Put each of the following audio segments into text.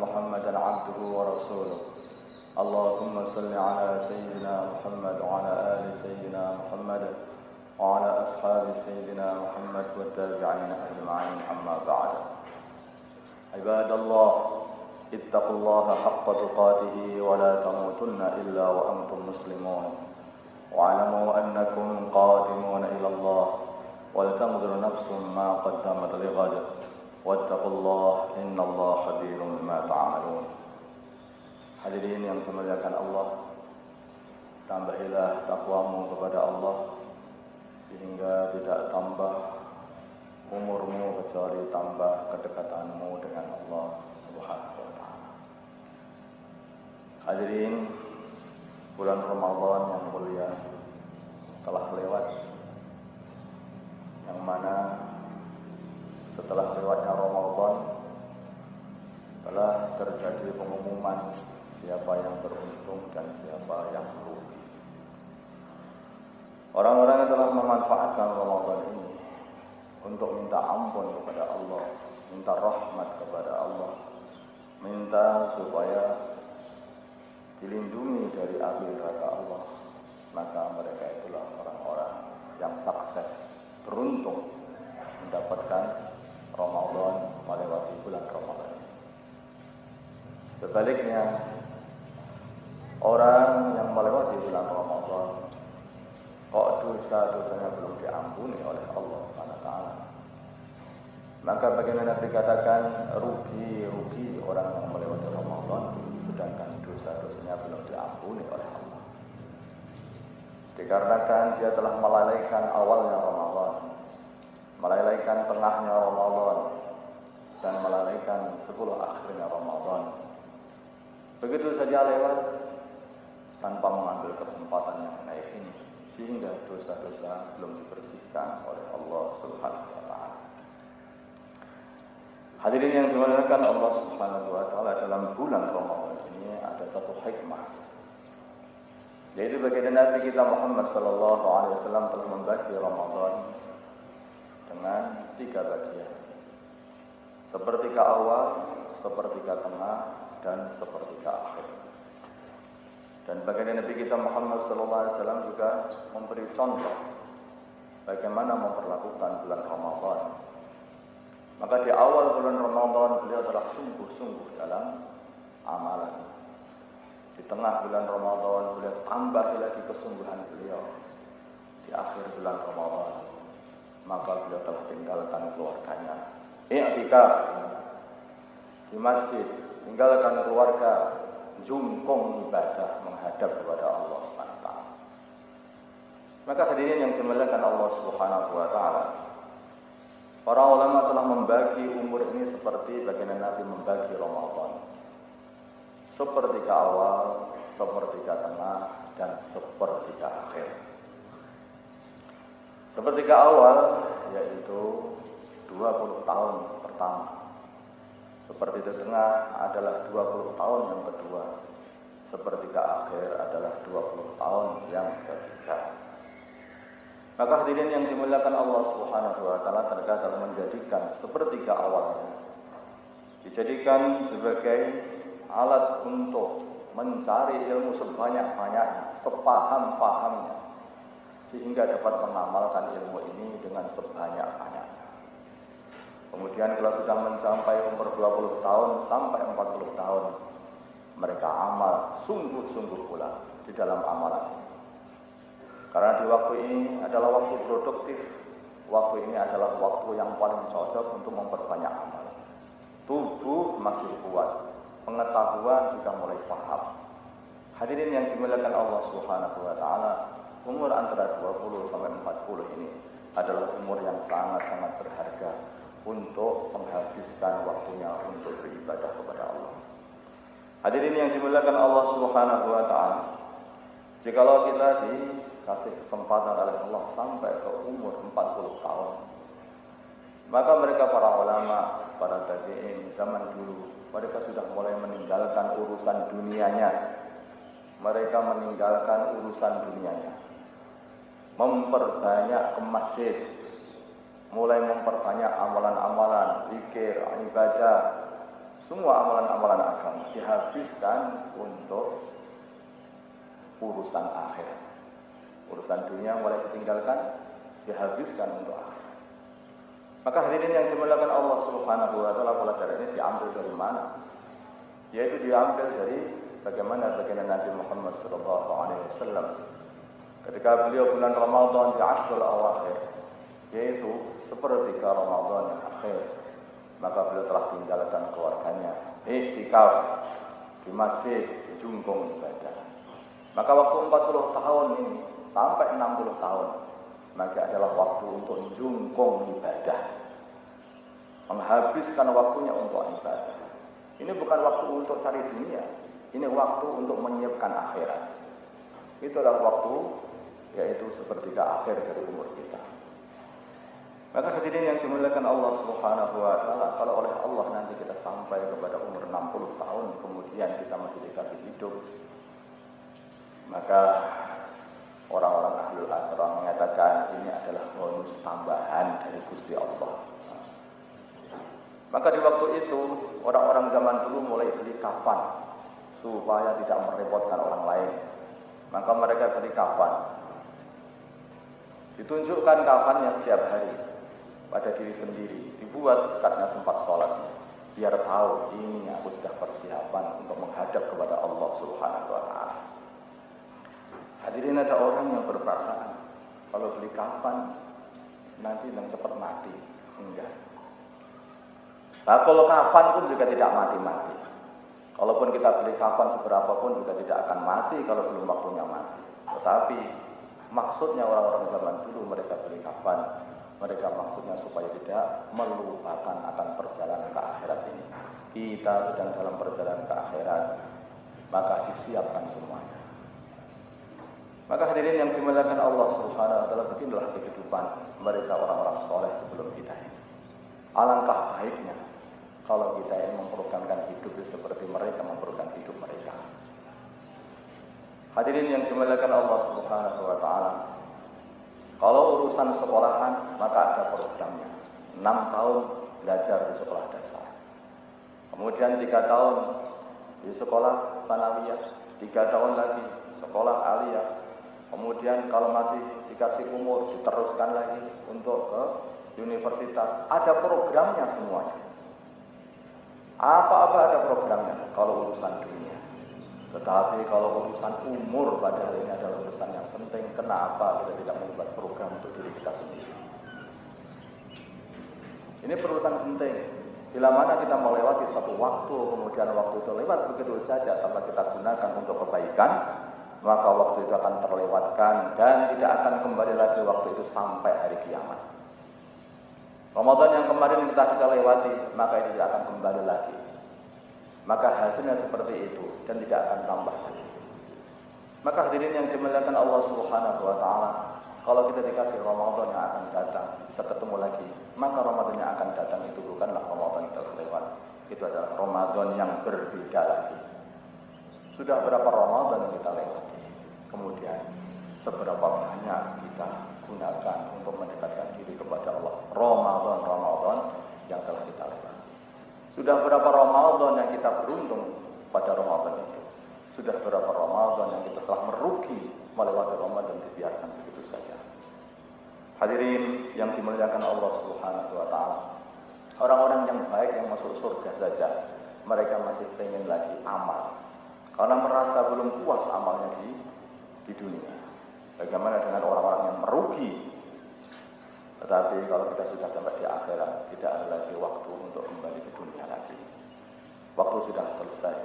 محمدا عبده ورسوله اللهم صل على سيدنا محمد وعلى آل سيدنا محمد وعلى أصحاب سيدنا محمد والتابعين أجمعين أما بعد عباد الله اتقوا الله حق تقاته ولا تموتن إلا وأنتم مسلمون واعلموا أنكم قادمون إلى الله ولتنظر نفس ما قدمت لغد واتقوا الله إن الله خبير بما تعملون. Hadirin yang dimuliakan Allah, tambahilah takwamu kepada Allah sehingga tidak tambah umurmu kecuali tambah kedekatanmu dengan Allah Subhanahu wa taala. Hadirin, bulan Ramadan yang mulia telah lewat, yang mana setelah lewatnya Ramadan telah terjadi pengumuman siapa yang beruntung dan siapa yang merugi. Orang-orang yang telah memanfaatkan Ramadan ini untuk minta ampun kepada Allah, minta rahmat kepada Allah, minta supaya dilindungi dari api neraka Allah, maka mereka itulah orang-orang yang sukses, beruntung mendapatkan Ramadan, melewati bulan Ramadan. Sebaliknya, orang yang melewati bulan Ramadan kok dosa-dosanya belum diampuni oleh Allah SWT, maka bagaimana dikatakan rugi orang yang melewati Ramadan sedangkan dosa-dosanya belum diampuni oleh Allah, dikarenakan dia telah melalaikan awalnya Ramadan, melalaikan tengahnya Ramadan, dan melalaikan 10 akhirnya Ramadan. Begitu saja lewat tanpa mengambil kesempatan yang baik ini, sehingga dosa-dosa belum dibersihkan oleh Allah Subhanahu wa taala. Hadirin yang dimuliakan Allah Subhanahu wa taala, dalam bulan Ramadan ini ada satu hikmah, yaitu baginda Nabi kita Muhammad sallallahu alaihi wasallam telah membagi Ramadan dengan 3 bagian. Sepertiga awal, sepertiga tengah, dan sepertiga akhir. Dan baginda Nabi kita Muhammad sallallahu alaihi wasallam juga memberi contoh bagaimana memperlakukan bulan Ramadan. Maka di awal bulan Ramadan beliau telah sungguh-sungguh dalam amalan. Di tengah bulan Ramadan beliau tambah lagi kesungguhan beliau. Di akhir bulan Ramadan maka beliau telah tinggalkan keluarganya, i'tikaf di masjid, tinggalkan keluarga, jungkung ibadah menghadap kepada Allah Subhanahu wa taala. Maka hadirin yang dimuliakan Allah Subhanahu wa taala, para ulama telah membagi umur ini seperti baginda Nabi membagi Ramadan. Sepertiga awal, sepertiga tengah, dan sepertiga akhir. Sepertiga awal yaitu 20 tahun pertama. Sepertiga tengah adalah 20 tahun yang kedua. Sepertiga akhir adalah 20 tahun yang ketiga. Maka hadirin yang dimuliakan Allah Subhanahu wa taala, terkadang menjadikan sepertiga awalnya dijadikan sebagai alat untuk mencari ilmu sebanyak-banyaknya, sepaham-pahamnya, sehingga dapat mengamalkan ilmu ini dengan sebanyak-banyaknya. Kemudian kalau sudah mencapai umur 20 tahun sampai 40 tahun, mereka amal sungguh-sungguh pula di dalam amalan ini. Karena di waktu ini adalah waktu produktif, waktu ini adalah waktu yang paling cocok untuk memperbanyak amal. Tubuh masih kuat, pengetahuan juga mulai paham. Hadirin yang dimuliakan Allah Subhanahu wa taala, umur antara 20 sampai 40 ini adalah umur yang sangat-sangat berharga untuk menghabiskan waktunya untuk beribadah kepada Allah. Hadirin yang dimuliakan Allah Subhanahu wa taala, jikalau kita dikasih kesempatan oleh Allah sampai ke umur 40 tahun, maka mereka para ulama, para tabi'in zaman dulu, mereka sudah mulai meninggalkan urusan dunianya. Mereka meninggalkan urusan dunianya, memperbanyak ke masjid, mulai memperbanyak amalan-amalan, zikir, ibadah, Semua amalan-amalan agama dihabiskan untuk urusan akhir. Urusan dunia mulai ditinggalkan, dihabiskan untuk akhir. Maka hadirin yang dimuliakan Allah Subhanahu wa taala, pelajaran ini diambil dari mana? Yaitu diambil dari bagaimana baginda Nabi Muhammad sallallahu alaihi wasallam ketika beliau bulan Ramadan di Ashrul Awakhir, yaitu sepertiga Ramadan yang akhir, maka beliau telah tinggalkan keluarganya iktikaf di masjid, di jungkung ibadah. Maka waktu 40 tahun ini sampai 60 tahun, maka adalah waktu untuk jungkung ibadah, menghabiskan waktunya untuk ibadah. Ini bukan waktu untuk cari dunia, ini waktu untuk menyiapkan akhirat. Itulah waktu, yaitu sepertiga akhir dari umur kita. Maka hadirin yang dimuliakan Allah Subhanahu wa taala, kalau oleh Allah nanti kita sampai kepada umur 60 tahun kemudian kita masih dikasih hidup, maka orang-orang ahlul akhirah mengatakan ini adalah bonus tambahan dari Gusti Allah. Maka di waktu itu orang-orang zaman dulu mulai beli kafan supaya tidak merepotkan orang lain. Maka mereka beli kafan, ditunjukkan kafannya setiap hari pada diri sendiri, dibuat karena sempat sholat, biar tahu ini aku sudah persiapan untuk menghadap kepada Allah Subhanahu wa taala. Hadirin, ada orang yang berperasaan kalau beli kafan nanti dan cepat mati. Enggak. Nah, kalau kafan pun juga tidak mati-mati. Kalaupun kita beli kafan seberapa pun juga tidak akan mati kalau belum waktunya mati. Tetapi maksudnya orang-orang zaman dulu mereka beli kafan, mereka maksudnya supaya tidak melupakan akan perjalanan ke akhirat ini. Kita sedang dalam perjalanan ke akhirat, maka disiapkan semuanya. Maka hadirin yang dimuliakan Allah Subhanahu wa taala, beginilah kehidupan mereka orang-orang soleh sebelum kita ini. Alangkah baiknya kalau kita ini memprogramkan hidup seperti mereka memprogramkan hidup mereka. Hadirin yang dimuliakan Allah Subhanahu wa taala, kalau urusan sekolahan maka ada programnya. 6 tahun belajar di sekolah dasar, kemudian 3 tahun di sekolah sanawiyah, 3 tahun lagi sekolah aliyah, kemudian kalau masih dikasih umur diteruskan lagi untuk ke universitas. Ada programnya semuanya. Apa-apa ada programnya kalau urusan dunia. Tetapi kalau urusan umur, padahal ini adalah urusan yang penting, kenapa kita tidak membuat program untuk diri kita sendiri? Ini urusan penting. Bila mana kita melewati satu waktu, kemudian waktu itu lewat begitu saja tanpa kita gunakan untuk kebaikan, maka waktu itu akan terlewatkan dan tidak akan kembali lagi waktu itu sampai hari kiamat. Ramadan yang kemarin kita lewati, maka itu tidak akan kembali lagi. Maka hasilnya seperti itu dan tidak akan tambah lagi. Maka hadirin yang dimuliakan Allah Subhanahu wa taala, kalau kita dikasih Ramadan yang akan datang, bisa ketemu lagi, maka Ramadan yang akan datang itu bukanlah Ramadan yang terlewat. Itu adalah Ramadan yang berbeda lagi. Sudah berapa Ramadan yang kita lewati? Kemudian seberapa banyak kita gunakan untuk mendekatkan diri kepada Allah. Ramadan yang telah kita lewati. Sudah berapa Ramadan yang kita beruntung pada Ramadan itu? Sudah berapa Ramadan yang kita telah merugi melewati Ramadan dibiarkan begitu saja? Hadirin yang dimuliakan Allah Subhanahu wa taala, orang-orang yang baik yang masuk surga saja, mereka masih pengen lagi amal karena merasa belum puas amalnya di dunia. Bagaimana dengan orang-orang yang merugi? Tetapi kalau kita sudah sampai di akhirat, tidak ada lagi waktu untuk kembali ke dunia lagi. Waktu sudah selesai,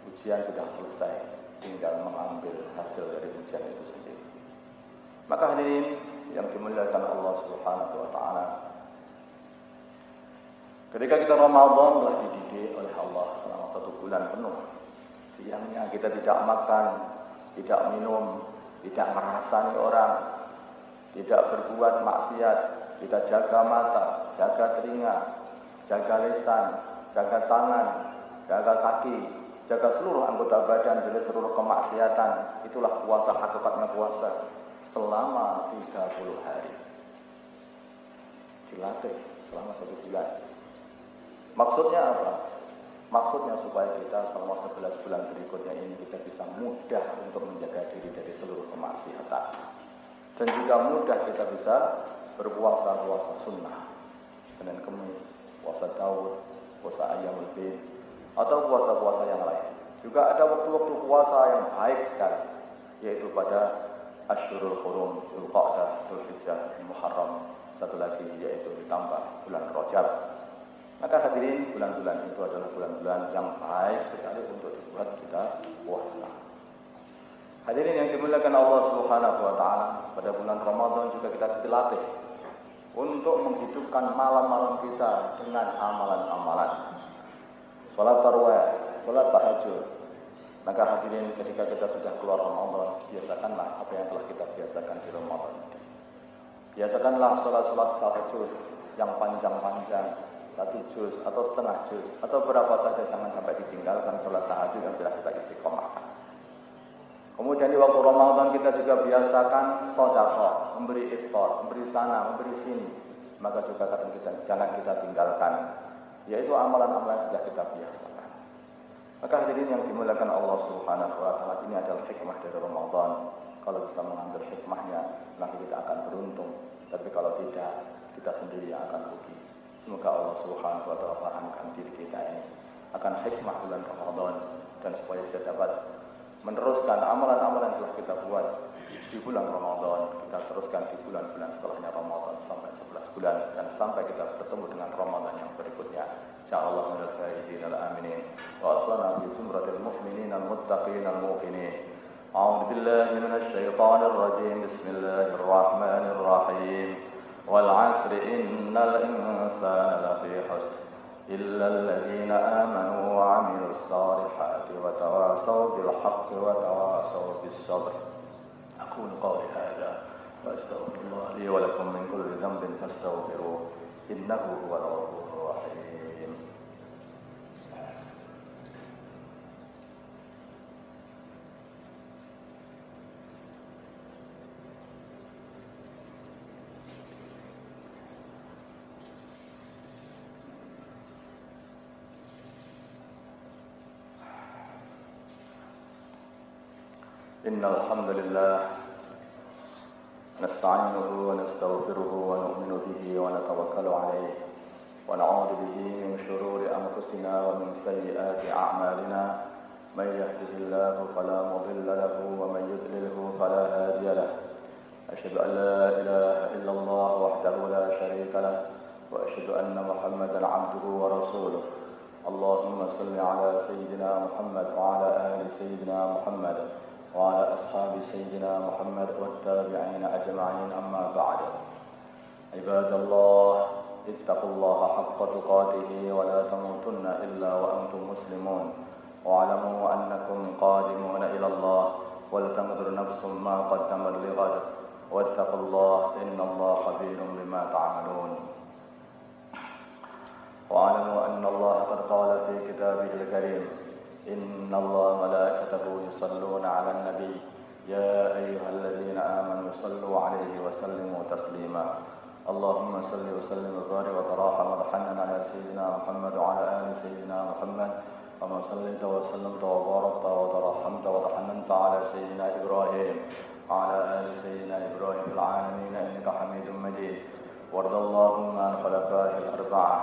ujian sudah selesai, tinggal mengambil hasil dari ujian itu sendiri. Maka hadirin yang dimuliakan Allah Subhanahu wa taala, ketika kita Ramadan telah dididik oleh Allah selama 1 bulan penuh. Siangnya kita tidak makan, tidak minum, tidak merasani orang, tidak berbuat maksiat, kita jaga mata, jaga telinga, jaga lisan, jaga tangan, jaga kaki, jaga seluruh anggota badan dari seluruh kemaksiatan. Itulah puasa, hakikatnya puasa selama 30 hari. Dilatih selama 1 bulan. Maksudnya apa? Maksudnya supaya kita selama 11 bulan berikutnya ini kita bisa mudah untuk menjaga diri dari seluruh kemaksiatan. Dan juga mudah kita bisa berpuasa sunnah. Senin Kemis, puasa Daud, puasa Ayyamul Bid, atau puasa-puasa yang lain. Juga ada waktu-waktu puasa yang baik sekali, yaitu pada Asyurul Hurum, Dzulqa'dah, Dzulhijjah, Muharram, satu lagi yaitu ditambah bulan Rajab. Maka hadirin, bulan-bulan itu adalah bulan-bulan yang baik sekali untuk dibuat kita puasa. Hadirin yang dimuliakan Allah Subhanahu wa taala, pada bulan Ramadan juga kita dilatih untuk menghidupkan malam-malam kita dengan amalan-amalan. Salat tarawih, salat tahajud. Maka hadirin, ketika kita sudah keluar Ramadan, biasakanlah apa yang telah kita biasakan di Ramadan. Biasakanlah salat-salat tahajud yang panjang-panjang, 1 juz atau setengah juz atau berapa saja, jangan sampai ditinggalkan salat tahajud yang telah kita istiqomahkan. Kemudian di waktu Ramadan kita juga biasakan sedekah, memberi iftar, memberi sana, memberi sini. Maka juga kadang kita jangan kita tinggalkan, yaitu amalan-amalan yang sudah kita biasakan. Maka hadirin yang dimuliakan Allah Subhanahu wa taala, ini adalah hikmah dari Ramadan. Kalau bisa mengambil hikmahnya, maka kita akan beruntung. Tapi kalau tidak, kita sendiri yang akan rugi. Semoga Allah Subhanahu wa taala fahamkan diri kita ini akan hikmah bulan Ramadan, dan supaya saya dapat meneruskan amalan-amalan yang telah kita buat di bulan Ramadan, kita teruskan di bulan-bulan setelahnya Ramadan sampai 11 bulan, dan sampai kita bertemu dengan Ramadan yang berikutnya. Insyaallah minal faizin al-aminin wa aslana bi sumratil mu'minin al-muttaqin al-muqinin. A'udzu billahi minasy syaithanir rajim. Bismillahirrahmanir rahim. Wal 'asri innal insana lafi khusr illa alladhina amanu wa 'amilus salihati wa tawasaw bil haqqi wa tawasaw bis sabr. Aqulu qawli hadha wa astaghfirullah li wa lakum min kulli dhanbin fastaghfiruhu innahu huwal ghafurur rahim. إن الحمد لله نستعينه ونستغفره ونؤمن به ونتوكل عليه ونعوذ به من شرور أنفسنا ومن سيئات أعمالنا. من يهده الله فلا مضل له ومن يضلله فلا هادي له. أشهد أن لا إله إلا الله وحده لا شريك له وأشهد أن محمدا عبده ورسوله. اللهم صل على سيدنا محمد وعلى آل سيدنا محمد وعلى أصحاب سيدنا محمد والتابعين أجمعين. أما بعد، عباد الله، اتقوا الله حق تقاته ولا تموتن إلا وأنتم مسلمون، واعلموا أنكم قادمون إلى الله، ولتنظر نفس ما قدمت لغد، واتقوا الله إن الله خبير بما تعملون. واعلموا أن الله قد قال في كتابه الكريم: إن الله ملائكته يصلون على النبي يا أيها الذين آمنوا صلوا عليه وسلموا تسليما. اللهم صل وسلم وبارك وتراحم وتحنن على سيدنا محمد وعلى آل سيدنا محمد كما صليت وسلمت وباركت وترحمت وتحننت على سيدنا إبراهيم وعلى آل سيدنا إبراهيم في العالمين إنك حميد مجيد. وارض اللهم عن خلفائه الأربعة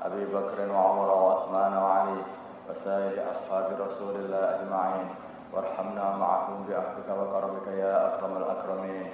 أبي بكر وعمر وعثمان وعلي وسائر أصحاب رسول الله أجمعين، وارحمنا معهم بعفوك وكرمك يا أكرم الأكرمين.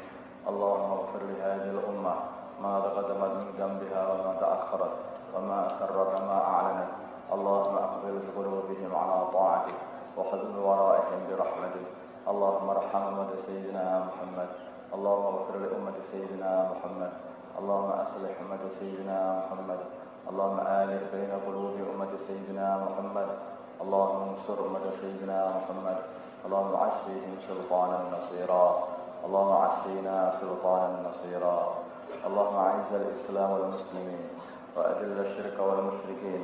اللهم اغفر لهذه الأمة ما تقدمت من ذنبها وما تأخرت وما أسرت وما أعلنت. اللهم أقبل بقلوبهم على طاعتك وخذل ورائهم برحمتك. اللهم ارحم أمة سيدنا محمد. اللهم اغفر لأمة سيدنا محمد. اللهم أصلح أمة سيدنا محمد. اللهم آلف بين قلوب أمة سيدنا محمد. اللهم انصر أمة سيدنا محمد. اللهم عسفهم سلطانا نصيرا. اللهم عسفنا سلطانا نصيرا. اللهم أعز الإسلام والمسلمين وأذل الشرك والمشركين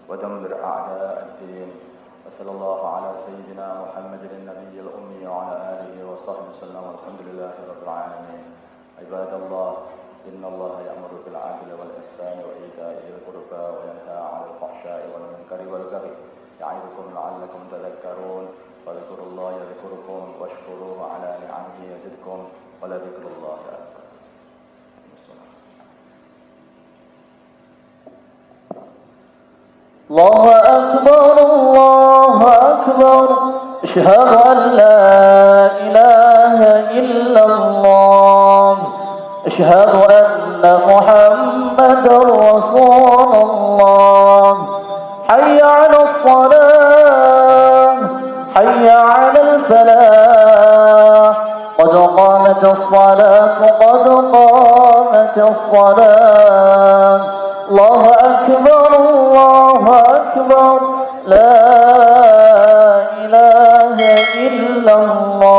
ودمر أعداء الدين. وصلى الله على سيدنا محمد النبي الأمي وعلى آله وصحبه وسلم. والحمد لله رب العالمين. عباد الله، إن الله يأمر بالعدل والإحسان وإيتاء ذي القربى وينهى عن الفحشاء والمنكر والبغي يعظكم لعلكم تذكرون فاذكروا الله يذكركم واشكروه على نعمه يزدكم ولذكر الله أكبر. الله أكبر الله أكبر أشهد أن لا إله إلا الله أشهد أن محمدا رسول الله حي على الصلاة حي على الفلاح قد قامت الصلاة قد قامت الصلاة الله أكبر الله أكبر لا إله إلا الله